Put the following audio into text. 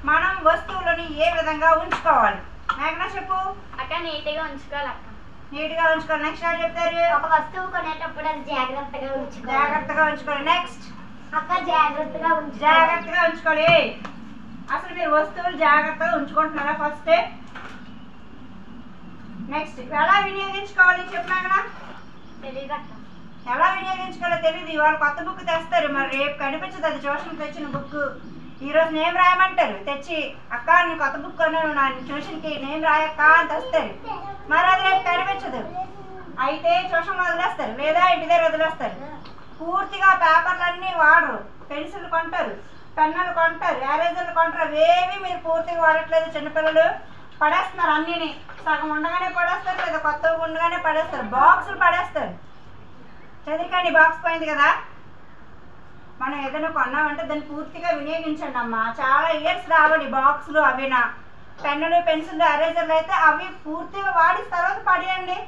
మనం వస్తువులను ఏ విధంగా ఉంచుకోవాలి? మేఘనా చెప్పు. అక్క నీట్గా ఉంచుకోవాలి అక్క. నీట్గా ఉంచుకోవాలి. నెక్స్ట్ ఎవరు చెప్తారు? ఒక వస్తువు కొనేటప్పుడు అది జాగ్రత్తగా ఉంచుకోవాలి. నెక్స్ట్ అక్క జాగ్రత్తగా ఉంచుకోవాలి. అసలు మీరు వస్తువులు జాగ్రత్తగా ఉంచుకుంటున్నారా? ఫస్ట్ నెక్స్ట్ ఎలా వినియోగించుకోవాలి చెప్పు మేఘనా. తెలియదు అక్క. ఎలా వినియోగించుకోవాలో తెలియదు. ఇవాళ కొత్త బుక్ తెస్తారు, మరి రేపు కనిపించదు. అది ట్యూషన్ తెచ్చిన బుక్ ఈరోజు నేమ్ రాయమంటారు, తెచ్చి అక్క నేను కొత్త బుక్ కొన్నాను నా ట్యూషన్కి నేమ్ రాయక్క అని తెస్తారు. మరి అది రేపు కనిపించదు. అయితే ట్యూషన్లో వదిలేస్తారు, లేదా ఇంటి దగ్గర వదిలేస్తారు. పూర్తిగా పేపర్లన్నీ వాడరు. పెన్సిల్ కొంటారు, పెన్నులు కొంటారు, ఎరేజర్లు కొంటారు. అవేవి మీరు పూర్తిగా వాడట్లేదు. చిన్నపిల్లలు పడేస్తున్నారు. అన్నీని సగం ఉండగానే పడేస్తారు, లేదా కొత్తగా ఉండగానే పడేస్తారు. బాక్సులు పడేస్తారు. చదివికాని బాక్స్ పోయింది కదా. మనం ఏదైనా కొన్నామంటే దాన్ని పూర్తిగా వినియోగించండి అమ్మా. చాలా ఇయర్స్ రావాలి బాక్సులు. అవినా పెన్నులు పెన్సిల్ ఎరేజర్లు అయితే అవి పూర్తిగా వాడి తర్వాత పడేయండి.